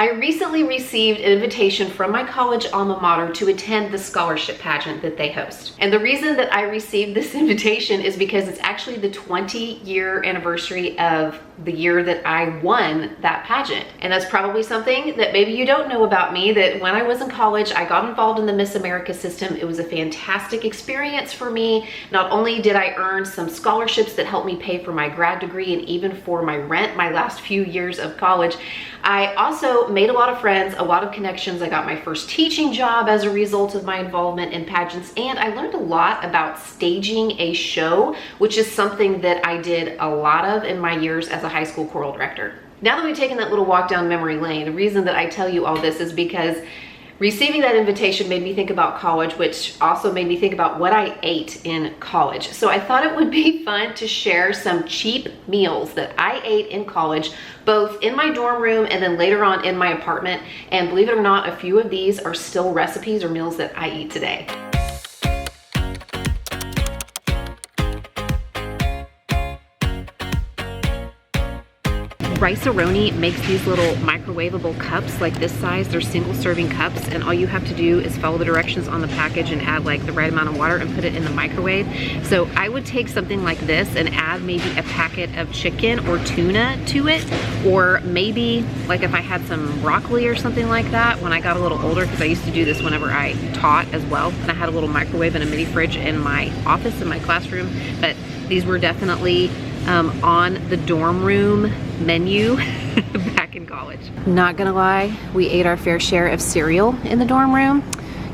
I recently received an invitation from my college alma mater to attend the scholarship pageant that they host. And the reason that I received this invitation is because it's actually the 20-year anniversary of the year that I won that pageant. And that's probably something that maybe you don't know about me, that when I was in college, I got involved in the Miss America system. It was a fantastic experience for me. Not only did I earn some scholarships that helped me pay for my grad degree and even for my rent my last few years of college, I also made a lot of friends, a lot of connections. I got my first teaching job as a result of my involvement in pageants, and I learned a lot about staging a show, which is something that I did a lot of in my years as a high school choral director. Now that we've taken that little walk down memory lane, the reason that I tell you all this is because receiving that invitation made me think about college, which also made me think about what I ate in college. So I thought it would be fun to share some cheap meals that I ate in college, both in my dorm room and then later on in my apartment. And believe it or not, a few of these are still recipes or meals that I eat today. Rice-A-Roni makes these little microwavable cups like this size. They're single serving cups, and all you have to do is follow the directions on the package and add like the right amount of water and put it in the microwave. So I would take something like this and add maybe a packet of chicken or tuna to it, or maybe like if I had some broccoli or something like that when I got a little older, because I used to do this whenever I taught as well. And I had a little microwave and a mini fridge in my office, in my classroom, but these were definitely on the dorm room menu back in college. Not gonna lie, we ate our fair share of cereal in the dorm room.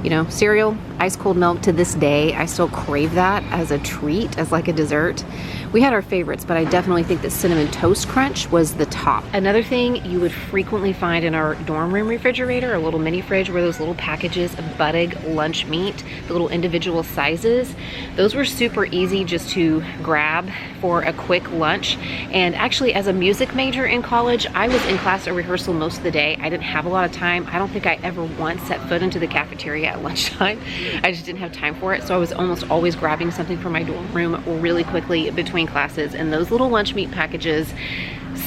You know, cereal, ice cold milk, to this day, I still crave that as a treat, as like a dessert. We had our favorites, but I definitely think that Cinnamon Toast Crunch was the top. Another thing you would frequently find in our dorm room refrigerator, a little mini fridge, were those little packages of Buttig lunch meat, the little individual sizes. Those were super easy just to grab for a quick lunch. And actually, as a music major in college, I was in class or rehearsal most of the day. I didn't have a lot of time. I don't think I ever once set foot into the cafeteria at lunchtime. I just didn't have time for it. So I was almost always grabbing something from my dorm room really quickly between classes, and those little lunch meat packages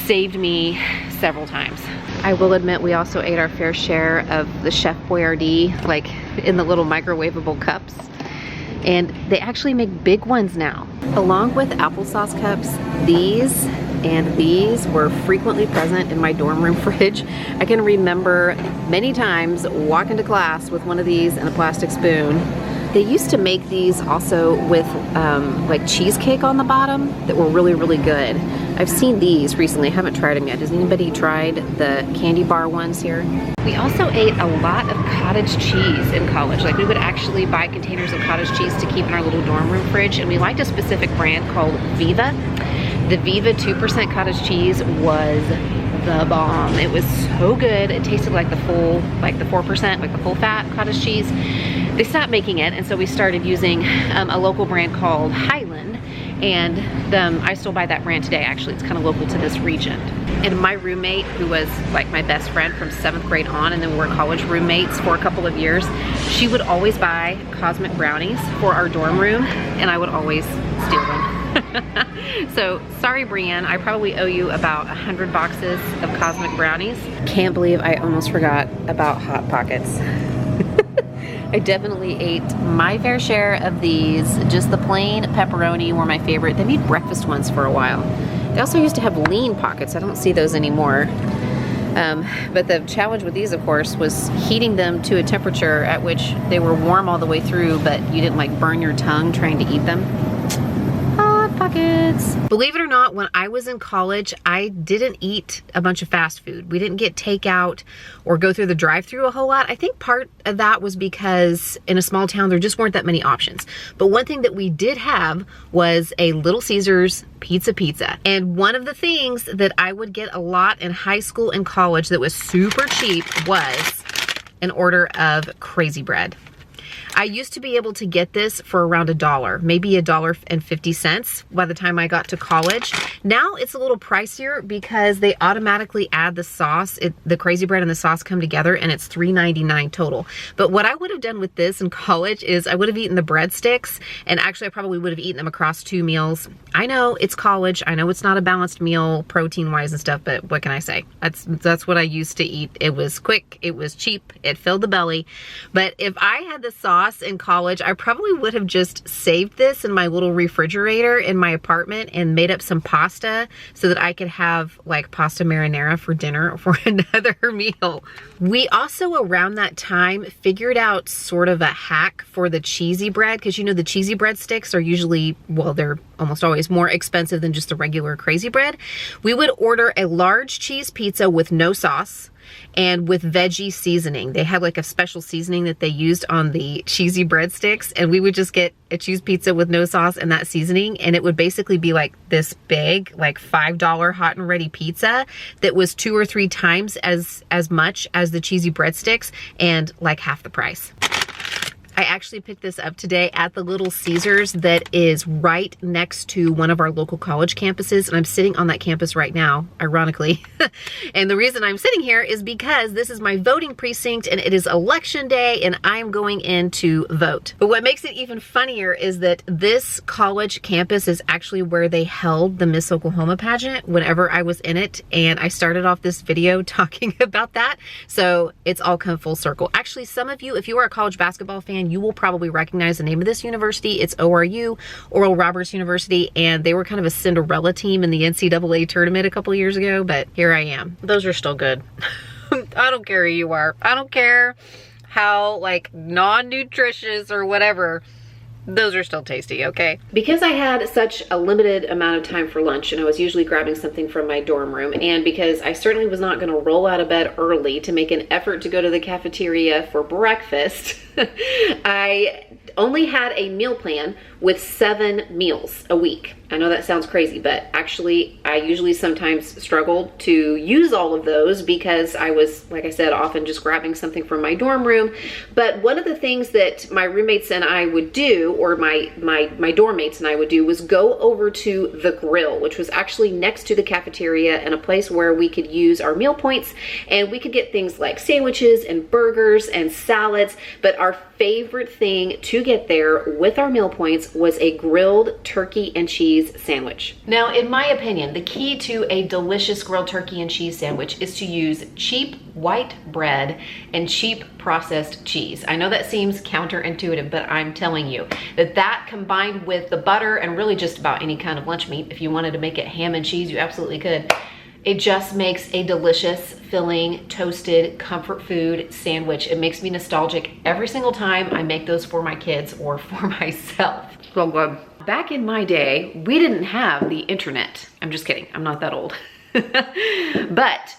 saved me several times. I will admit we also ate our fair share of the Chef Boyardee, like in the little microwavable cups, and they actually make big ones now. Along with applesauce cups, these and these were frequently present in my dorm room fridge. I can remember many times walking to class with one of these and a plastic spoon. They used to make these also with like cheesecake on the bottom that were really, really good. I've seen these recently, I haven't tried them yet. Has anybody tried the candy bar ones here? We also ate a lot of cottage cheese in college. Like, we would actually buy containers of cottage cheese to keep in our little dorm room fridge, and we liked a specific brand called Viva. The Viva 2% cottage cheese was the bomb. It was so good. It tasted like the full, like the 4%, like the full fat cottage cheese. They stopped making it, and so we started using a local brand called Highland, and I still buy that brand today. Actually, it's kind of local to this region. And my roommate, who was like my best friend from 7th grade on, and then we were college roommates for a couple of years, she would always buy Cosmic brownies for our dorm room, and I would always steal them. So sorry, Brienne, I probably owe you about 100 boxes of Cosmic brownies. Can't believe I almost forgot about Hot Pockets. I definitely ate my fair share of these. Just the plain pepperoni were my favorite. They made breakfast ones for a while. They also used to have lean pockets. I don't see those anymore. But the challenge with these, of course, was heating them to a temperature at which they were warm all the way through, but you didn't like burn your tongue trying to eat them. Pockets. Believe it or not, when I was in college, I didn't eat a bunch of fast food. We didn't get takeout or go through the drive-thru a whole lot. I think part of that was because in a small town, there just weren't that many options. But one thing that we did have was a Little Caesars pizza. And one of the things that I would get a lot in high school and college that was super cheap was an order of Crazy Bread. I used to be able to get this for around $1, maybe $1.50 by the time I got to college. Now it's a little pricier because they automatically add the sauce. The Crazy Bread and the sauce come together and it's $3.99 total. But what I would have done with this in college is I would have eaten the breadsticks, and actually I probably would have eaten them across 2 meals. I know it's college. I know it's not a balanced meal protein-wise and stuff, but what can I say? That's what I used to eat. It was quick, it was cheap, it filled the belly. But if I had the sauce in college, I probably would have just saved this in my little refrigerator in my apartment and made up some pasta so that I could have like pasta marinara for dinner or for another meal. We also around that time figured out sort of a hack for the cheesy bread, because you know the cheesy bread sticks are usually, well, they're almost always more expensive than just the regular Crazy Bread. We would order a large cheese pizza with no sauce and with veggie seasoning. They had like a special seasoning that they used on the cheesy breadsticks, and we would just get a cheese pizza with no sauce and that seasoning, and it would basically be like this big, like $5 hot and ready pizza that was 2 or 3 times as much as the cheesy breadsticks and like half the price. I actually picked this up today at the Little Caesars that is right next to one of our local college campuses, and I'm sitting on that campus right now, ironically. And the reason I'm sitting here is because this is my voting precinct and it is election day and I'm going in to vote. But what makes it even funnier is that this college campus is actually where they held the Miss Oklahoma pageant whenever I was in it, and I started off this video talking about that, so it's all come full circle. Actually, some of you, if you are a college basketball fan, you will probably recognize the name of this university. It's ORU, Oral Roberts University, and they were kind of a Cinderella team in the NCAA tournament a couple of years ago, but here I am. Those are still good. I don't care who you are. I don't care how like non-nutritious or whatever. Those are still tasty, okay? Because I had such a limited amount of time for lunch and I was usually grabbing something from my dorm room, and because I certainly was not gonna roll out of bed early to make an effort to go to the cafeteria for breakfast, I only had a meal plan with 7 meals a week. I know that sounds crazy, but actually I usually sometimes struggled to use all of those because I was, like I said, often just grabbing something from my dorm room. But one of the things that my roommates and I would do, or my dorm mates and I would do, was go over to the Grill, which was actually next to the cafeteria and a place where we could use our meal points, and we could get things like sandwiches and burgers and salads. But our favorite thing to get there with our meal points was a grilled turkey and cheese sandwich. Now, in my opinion, the key to a delicious grilled turkey and cheese sandwich is to use cheap white bread and cheap processed cheese. I know that seems counterintuitive, but I'm telling you that combined with the butter and really just about any kind of lunch meat, if you wanted to make it ham and cheese, you absolutely could. It just makes a delicious, filling, toasted, comfort food sandwich. It makes me nostalgic every single time I make those for my kids or for myself. So good. Back in my day, we didn't have the internet. I'm just kidding, I'm not that old. But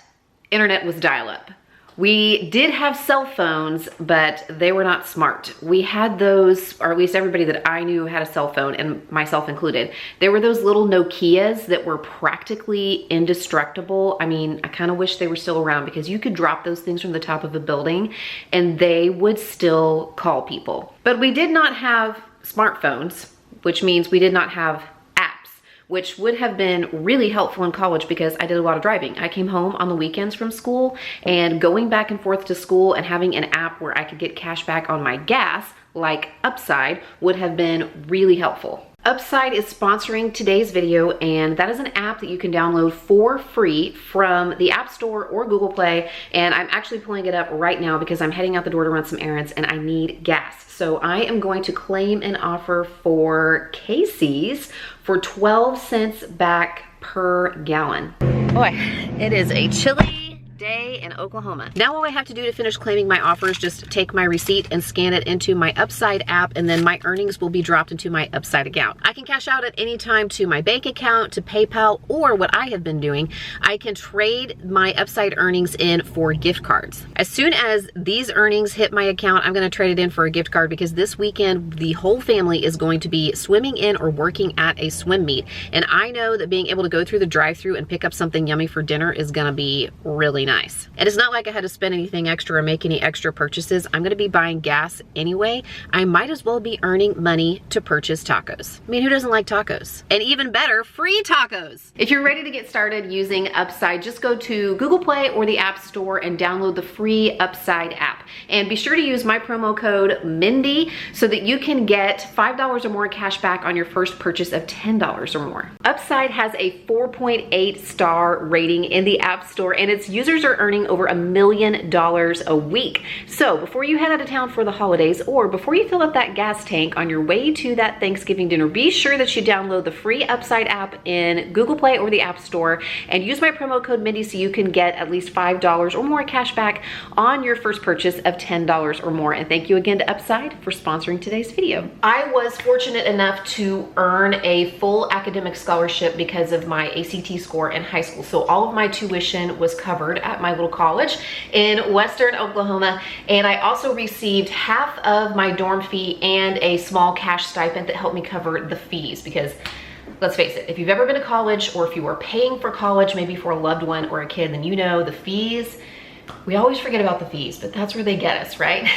internet was dial-up. We did have cell phones, but they were not smart. We had those, or at least everybody that I knew had a cell phone, and myself included. There were those little Nokias that were practically indestructible. I mean, I kind of wish they were still around because you could drop those things from the top of a building and they would still call people. But we did not have smartphones, which means we did not have apps, which would have been really helpful in college because I did a lot of driving. I came home on the weekends from school, and going back and forth to school and having an app where I could get cash back on my gas, like Upside, would have been really helpful. Upside is sponsoring today's video, and that is an app that you can download for free from the App Store or Google Play, and I'm actually pulling it up right now because I'm heading out the door to run some errands and I need gas. So I am going to claim an offer for Casey's for 12 cents back per gallon. Boy, it is a chilly day in Oklahoma. Now all I have to do to finish claiming my offer is just take my receipt and scan it into my Upside app, and then my earnings will be dropped into my Upside account. I can cash out at any time to my bank account, to PayPal, or what I have been doing, I can trade my Upside earnings in for gift cards. As soon as these earnings hit my account, I'm gonna trade it in for a gift card because this weekend the whole family is going to be swimming in or working at a swim meet, and I know that being able to go through the drive-thru and pick up something yummy for dinner is gonna be really nice. nice. And it's not like I had to spend anything extra or make any extra purchases. I'm gonna be buying gas anyway. I might as well be earning money to purchase tacos. I mean, who doesn't like tacos? And even better, free tacos. If you're ready to get started using Upside, just go to Google Play or the App Store and download the free Upside app. And be sure to use my promo code Mindy so that you can get $5 or more cash back on your first purchase of $10 or more. Upside has a 4.8 star rating in the App Store, and its users are earning over $1 million a week. So before you head out of town for the holidays, or before you fill up that gas tank on your way to that Thanksgiving dinner, be sure that you download the free Upside app in Google Play or the App Store and use my promo code Mindy so you can get at least $5 or more cash back on your first purchase of $10 or more. And thank you again to Upside for sponsoring today's video. I was fortunate enough to earn a full academic scholarship because of my ACT score in high school. So all of my tuition was covered at my little college in Western Oklahoma. And I also received half of my dorm fee and a small cash stipend that helped me cover the fees, because let's face it, if you've ever been to college, or if you are paying for college, maybe for a loved one or a kid, then you know the fees. We always forget about the fees, but that's where they get us, right?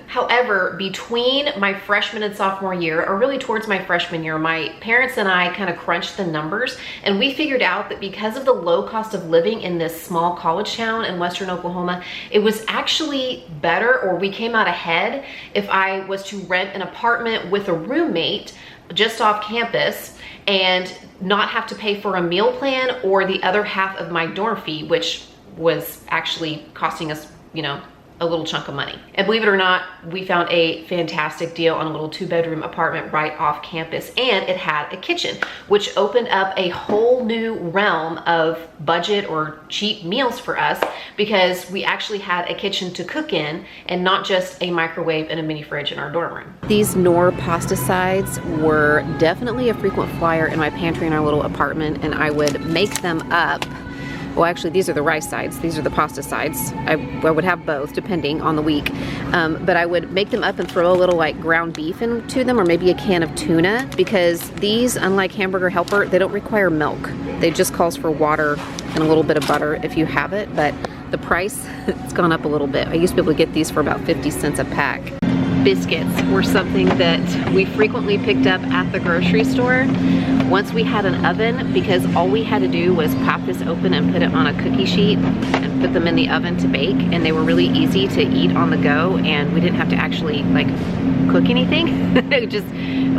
However, between my freshman and sophomore year, or really towards my freshman year, my parents and I kind of crunched the numbers, and we figured out that because of the low cost of living in this small college town in Western Oklahoma, it was actually better, or we came out ahead, if I was to rent an apartment with a roommate just off campus and not have to pay for a meal plan or the other half of my dorm fee, which was actually costing us, you know, a little chunk of money. And believe it or not, we found a fantastic deal on a little 2-bedroom apartment right off campus, and it had a kitchen, which opened up a whole new realm of budget or cheap meals for us, because we actually had a kitchen to cook in and not just a microwave and a mini fridge in our dorm room. These Knorr pasta sides were definitely a frequent flyer in my pantry in our little apartment, and I would make them up. Well, actually, these are the rice sides. These are the pasta sides. I would have both, depending on the week. But I would make them up and throw a little like ground beef into them, or maybe a can of tuna, because these, unlike Hamburger Helper, they don't require milk. They just calls for water and a little bit of butter if you have it. But the price, it's gone up a little bit. I used to be able to get these for about 50 cents a pack. Biscuits were something that we frequently picked up at the grocery store once we had an oven, because all we had to do was pop this open and put it on a cookie sheet and put them in the oven to bake, and they were really easy to eat on the go, and we didn't have to actually like cook anything. Just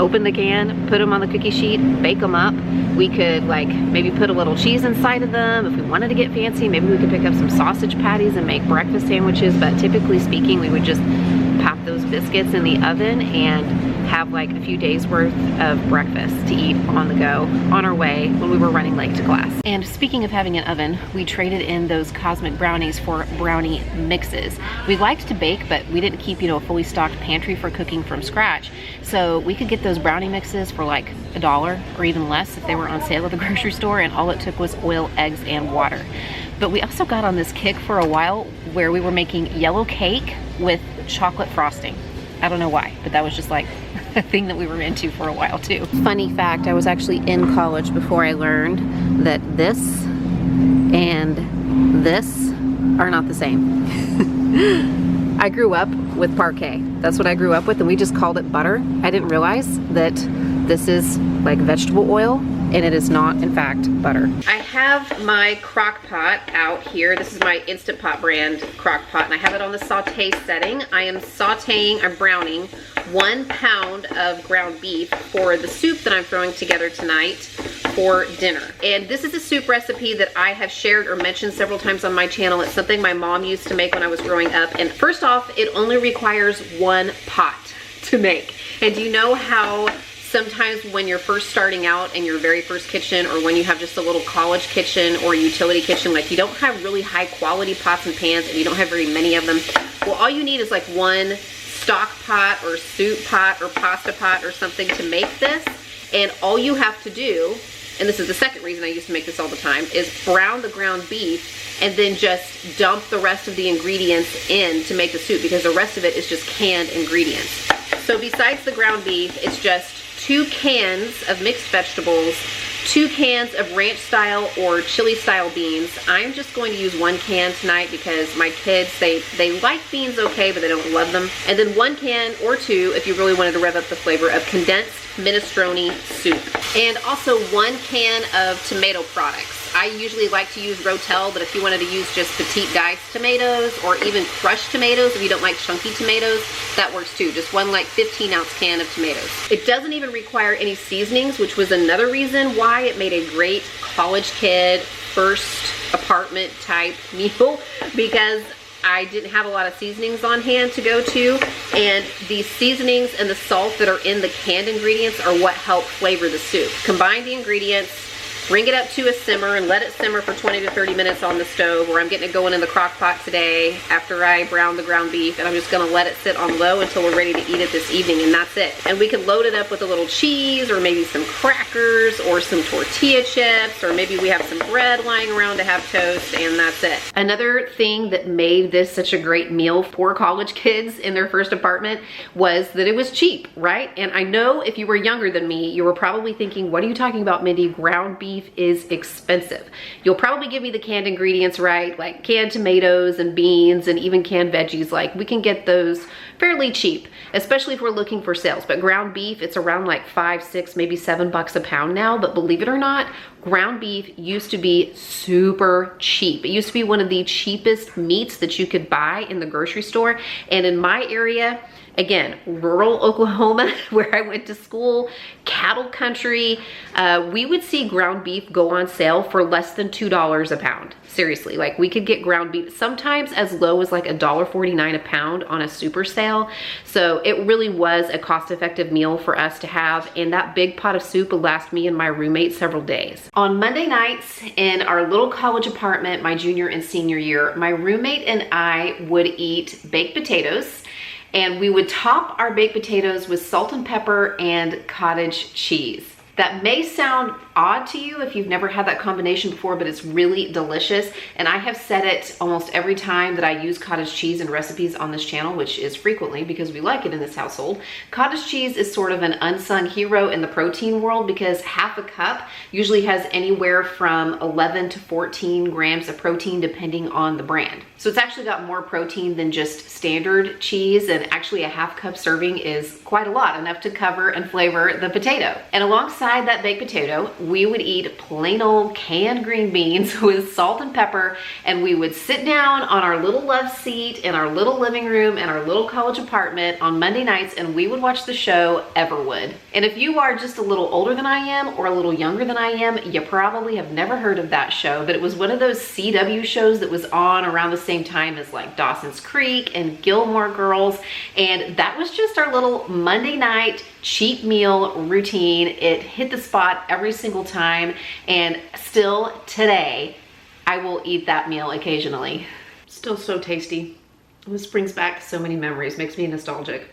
open the can, put them on the cookie sheet, bake them up. We could like maybe put a little cheese inside of them if we wanted to get fancy. Maybe we could pick up some sausage patties and make breakfast sandwiches, but typically speaking, we would just pop those biscuits in the oven and have like a few days worth of breakfast to eat on the go on our way when we were running late to class. And speaking of having an oven, we traded in those cosmic brownies for brownie mixes. We liked to bake, but we didn't keep, you know, a fully stocked pantry for cooking from scratch. So we could get those brownie mixes for like $1 or even less if they were on sale at the grocery store, and all it took was oil, eggs, and water. But we also got on this kick for a while where we were making yellow cake with chocolate frosting. I don't know why, but that was just like a thing that we were into for a while too. Funny fact, I was actually in college before I learned that this and this are not the same. I grew up with parquet. That's what I grew up with, and we just called it butter. I didn't realize that this is like vegetable oil, and it is not, in fact, butter. I have my crock pot out here. This is my Instant Pot brand crock pot, and I have it on the saute setting. I'm browning 1 pound of ground beef for the soup that I'm throwing together tonight for dinner. And this is a soup recipe that I have shared or mentioned several times on my channel. It's something my mom used to make when I was growing up. And first off, it only requires 1 pot to make. And do you know how sometimes when you're first starting out in your very first kitchen, or when you have just a little college kitchen or utility kitchen, like you don't have really high quality pots and pans and you don't have very many of them? Well, all you need is like 1 stock pot or soup pot or pasta pot or something to make this. And all you have to do, and this is the second reason I used to make this all the time, is brown the ground beef and then just dump the rest of the ingredients in to make the soup, because the rest of it is just canned ingredients. So besides the ground beef, it's just 2 cans of mixed vegetables, 2 cans of ranch style or chili style beans. I'm just going to use 1 can tonight because my kids, they like beans okay, but they don't love them. And then 1 can or 2 if you really wanted to rev up the flavor of condensed minestrone soup. And also 1 can of tomato products. I usually like to use Rotel, but if you wanted to use just petite diced tomatoes or even crushed tomatoes, if you don't like chunky tomatoes, that works too. Just 1 like 15-ounce can of tomatoes. It doesn't even require any seasonings, which was another reason why it made a great college kid first apartment type meal, because I didn't have a lot of seasonings on hand to go to, and the seasonings and the salt that are in the canned ingredients are what help flavor the soup. Combine the ingredients, bring it up to a simmer and let it simmer for 20 to 30 minutes on the stove, or I'm getting it going in the crock pot today after I brown the ground beef, and I'm just gonna let it sit on low until we're ready to eat it this evening, and that's it. And we can load it up with a little cheese or maybe some crackers or some tortilla chips, or maybe we have some bread lying around to have toast, and that's it. Another thing that made this such a great meal for college kids in their first apartment was that it was cheap, right? And I know if you were younger than me, you were probably thinking, what are you talking about, Mindy? Ground beef is expensive. You'll probably give me the canned ingredients right, like canned tomatoes and beans and even canned veggies. Like, we can get those fairly cheap, especially if we're looking for sales. But ground beef, it's around like 5, 6, maybe $7 a pound now. But believe it or not, ground beef used to be super cheap. It used to be one of the cheapest meats that you could buy in the grocery store. And in my area, again, rural Oklahoma, where I went to school, cattle country, we would see ground beef go on sale for less than $2 a pound. Seriously, like, we could get ground beef sometimes as low as like $1.49 a pound on a super sale. So it really was a cost-effective meal for us to have, and that big pot of soup would last me and my roommate several days. On Monday nights in our little college apartment, my junior and senior year, my roommate and I would eat baked potatoes, and we would top our baked potatoes with salt and pepper and cottage cheese. That may sound odd to you if you've never had that combination before, but it's really delicious. And I have said it almost every time that I use cottage cheese in recipes on this channel, which is frequently because we like it in this household. Cottage cheese is sort of an unsung hero in the protein world because half a cup usually has anywhere from 11 to 14 grams of protein depending on the brand. So it's actually got more protein than just standard cheese, and actually a half cup serving is quite a lot, enough to cover and flavor the potato. And alongside that baked potato, we would eat plain old canned green beans with salt and pepper, and we would sit down on our little love seat in our little living room in our little college apartment on Monday nights, and we would watch the show Everwood. And if you are just a little older than I am or a little younger than I am, you probably have never heard of that show, but it was one of those CW shows that was on around the same time as like Dawson's Creek and Gilmore Girls, and that was just our little Monday night cheap meal routine. It hit the spot every single time, and still today I will eat that meal occasionally. Still so tasty. This brings back so many memories, makes me nostalgic.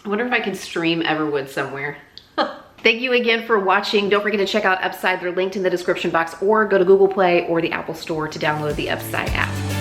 I wonder if I can stream Everwood somewhere. Thank you again for watching. Don't forget to check out Upside. They're linked in the description box, or go to Google Play or the Apple Store to download the Upside app.